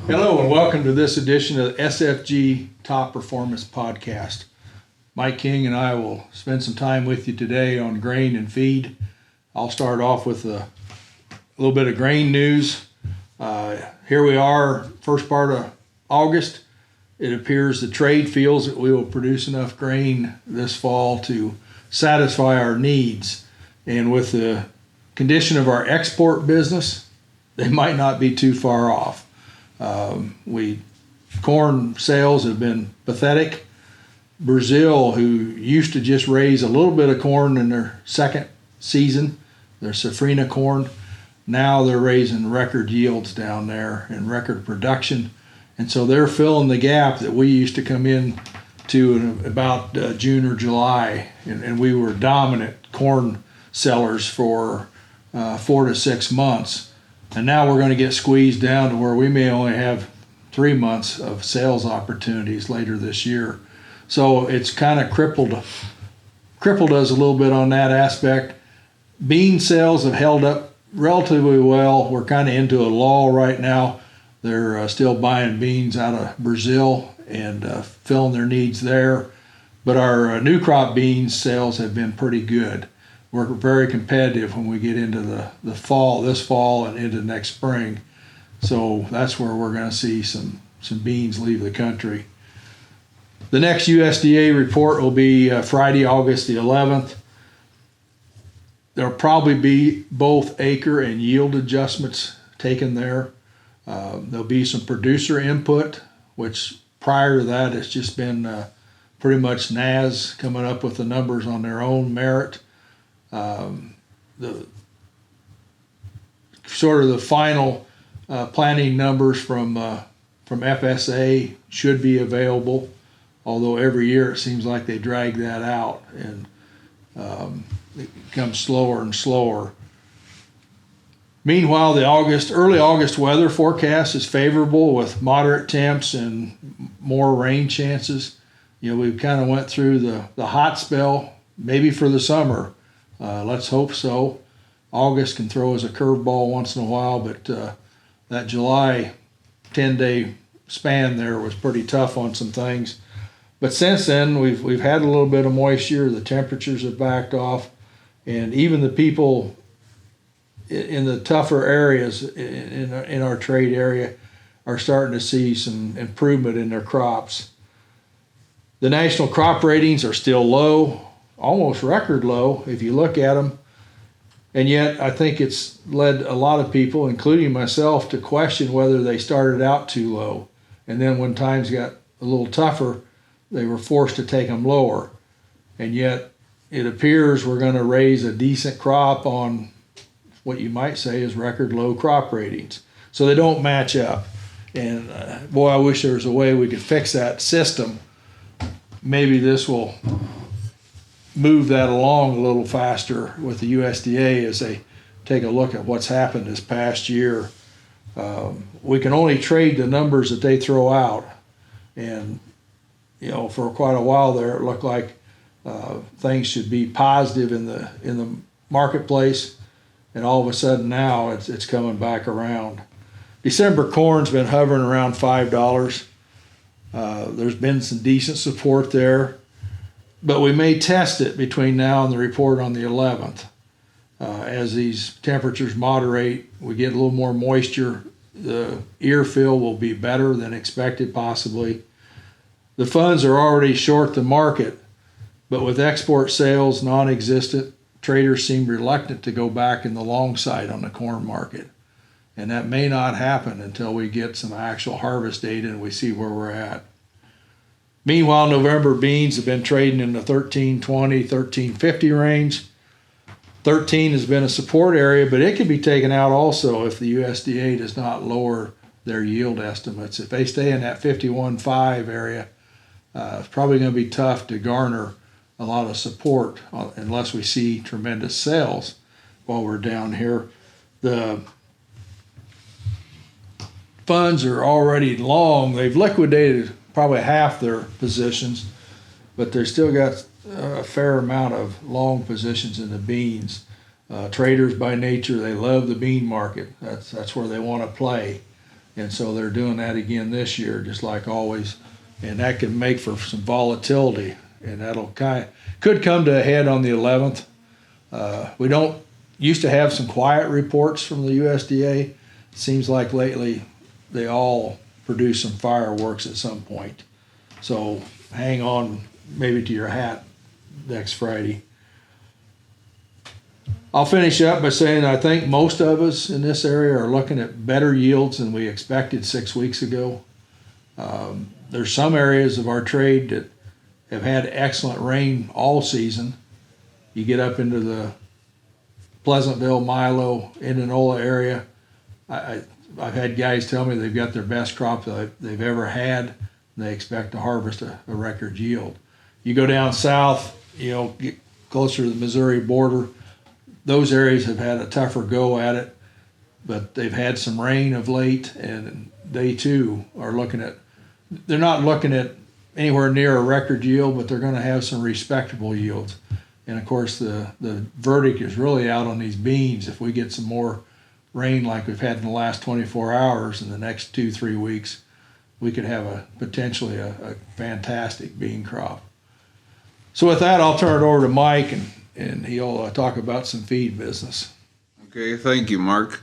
Hello and welcome to this edition of the SFG Top Performance Podcast. Mike King and I will spend some time with you today on grain and feed. I'll start off with a little bit of grain news. Here we are, first part of August. It appears the trade feels that we will produce enough grain this fall to satisfy our needs. And with the condition of our export business, they might not be too far off. Corn sales have been pathetic. Brazil, who used to just raise a little bit of corn in their second season, their safrinha corn, now they're raising record yields down there and record production. And so they're filling the gap that we used to come in to in about June or July. And we were dominant corn sellers for 4 to 6 months. And now we're going to get squeezed down to where we may only have 3 months of sales opportunities later this year. So it's kind of crippled us a little bit on that aspect. Bean sales have held up relatively well. We're kind of into a lull right now. They're still buying beans out of Brazil and filling their needs there. But our new crop beans sales have been pretty good. We're very competitive when we get into the fall, this fall and into next spring. So that's where we're going to see some beans leave the country. The next USDA report will be Friday, August the 11th. There'll probably be both acre and yield adjustments taken there. There'll be some producer input, which prior to that it's just been pretty much NAS coming up with the numbers on their own merit. The final planning numbers from FSA should be available, although every year it seems like they drag that out and it becomes slower and slower. Meanwhile, the early August weather forecast is favorable with moderate temps and more rain chances. You know, we've kind of went through the hot spell, maybe for the summer. Let's hope so. August can throw us a curveball once in a while, but that July 10-day span there was pretty tough on some things. But since then, we've had a little bit of moisture. The temperatures have backed off, and even the people in the tougher areas in our trade area are starting to see some improvement in their crops. The national crop ratings are still low, almost record low if you look at them. And yet I think it's led a lot of people, including myself, to question whether they started out too low. And then when times got a little tougher, they were forced to take them lower. And yet it appears we're going to raise a decent crop on what you might say is record low crop ratings. So they don't match up. And boy, I wish there was a way we could fix that system. Maybe this will move that along a little faster with the USDA as they take a look at what's happened this past year. We can only trade the numbers that they throw out. And, you know, for quite a while there, it looked like things should be positive in the marketplace. And all of a sudden now it's coming back around. December corn's been hovering around $5. There's been some decent support there. But we may test it between now and the report on the 11th. As these temperatures moderate, we get a little more moisture, the ear fill will be better than expected possibly. The funds are already short the market, but with export sales non-existent, traders seem reluctant to go back in the long side on the corn market. And that may not happen until we get some actual harvest data and we see where we're at. Meanwhile, November beans have been trading in the 1320, 1350 range. 13 has been a support area, but it can be taken out also if the USDA does not lower their yield estimates. If they stay in that 51.5 area, it's probably going to be tough to garner a lot of support unless we see tremendous sales while we're down here. The funds are already long. They've liquidated probably half their positions, but they've still got a fair amount of long positions in the beans. Traders by nature, they love the bean market. That's where they want to play. And so they're doing that again this year, just like always. And that can make for some volatility, and that'll could come to a head on the 11th. We don't used to have some quiet reports from the USDA. Seems like lately they all produce some fireworks at some point. So hang on maybe to your hat next Friday. I'll finish up by saying I think most of us in this area are looking at better yields than we expected 6 weeks ago. There's some areas of our trade that have had excellent rain all season. You get up into the Pleasantville, Milo, Indianola area. I've had guys tell me they've got their best crop that they've ever had, and they expect to harvest a record yield. You go down south, get closer to the Missouri border, those areas have had a tougher go at it, but they've had some rain of late, and they too are they're not looking at anywhere near a record yield, but they're going to have some respectable yields. And of course, the verdict is really out on these beans. If we get some more rain like we've had in the last 24 hours in the next 2-3 weeks, we could have potentially a fantastic bean crop. So with that, I'll turn it over to Mike, and he'll talk about some feed business. Okay, thank you, Mark.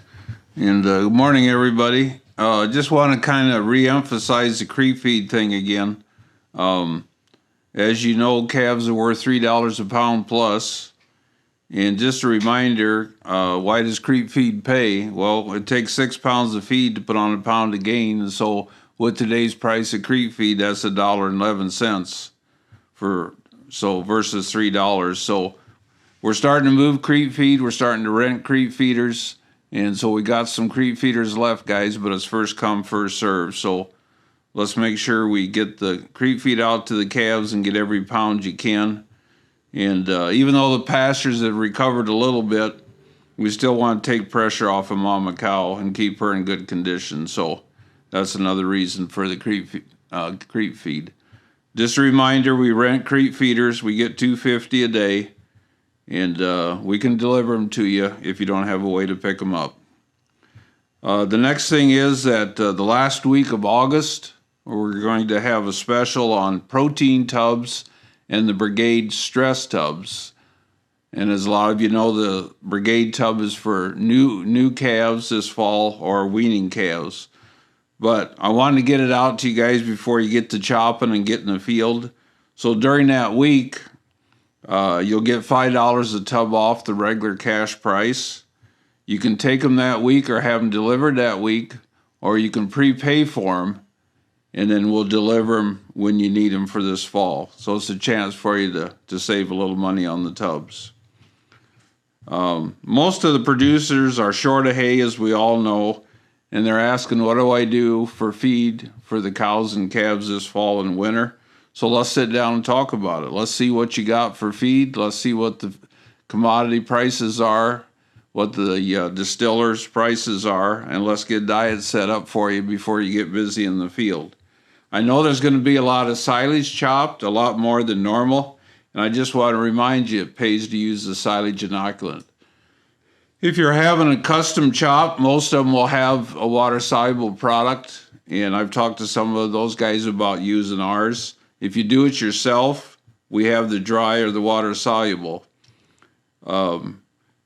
And good morning, everybody. Just want to kind of re-emphasize the creep feed thing again. As you know, calves are worth $3 a pound plus. And just a reminder, why does creep feed pay? Well, it takes 6 pounds of feed to put on a pound of gain. And so with today's price of creep feed, that's $1.11 versus $3. So we're starting to move creep feed. We're starting to rent creep feeders. And so we got some creep feeders left, guys, but it's first come, first serve. So let's make sure we get the creep feed out to the calves and get every pound you can. And even though the pastures have recovered a little bit, we still want to take pressure off of mama cow and keep her in good condition. So that's another reason for the creep feed. Just a reminder, we rent creep feeders. We get $2.50 a day. And we can deliver them to you if you don't have a way to pick them up. The next thing is that the last week of August, we're going to have a special on protein tubs and the Brigade stress tubs. And as a lot of you know, the Brigade tub is for new calves this fall or weaning calves. But I wanted to get it out to you guys before you get to chopping and get in the field. So during that week, you'll get $5 a tub off the regular cash price. You can take them that week or have them delivered that week, or you can prepay for them, and then we'll deliver them when you need them for this fall. So it's a chance for you to save a little money on the tubs. Most of the producers are short of hay, as we all know, and they're asking, what do I do for feed for the cows and calves this fall and winter? So let's sit down and talk about it. Let's see what you got for feed. Let's see what the commodity prices are, what the distillers' prices are, and let's get diets set up for you before you get busy in the field. I know there's going to be a lot of silage chopped, a lot more than normal, and I just want to remind you it pays to use the silage inoculant. If you're having a custom chop, most of them will have a water-soluble product, and I've talked to some of those guys about using ours. If you do it yourself, we have the dry or the water-soluble. When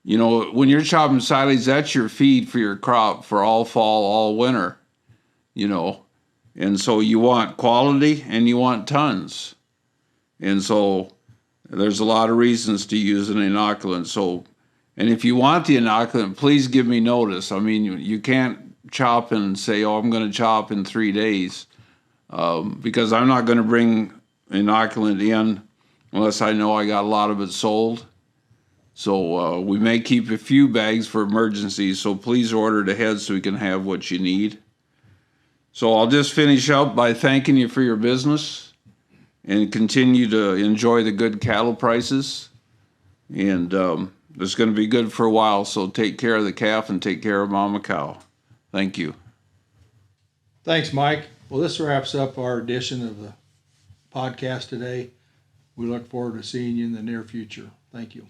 you're chopping silage, that's your feed for your crop for all fall, all winter, And so you want quality and you want tons. And so there's a lot of reasons to use an inoculant. And if you want the inoculant, please give me notice. I mean, you can't chop and say, I'm going to chop in 3 days. Because I'm not going to bring inoculant in unless I know I got a lot of it sold. So we may keep a few bags for emergencies, so please order it ahead so we can have what you need. So I'll just finish up by thanking you for your business and continue to enjoy the good cattle prices. And it's going to be good for a while, so take care of the calf and take care of mama cow. Thank you. Thanks, Mike. Well, this wraps up our edition of the podcast today. We look forward to seeing you in the near future. Thank you.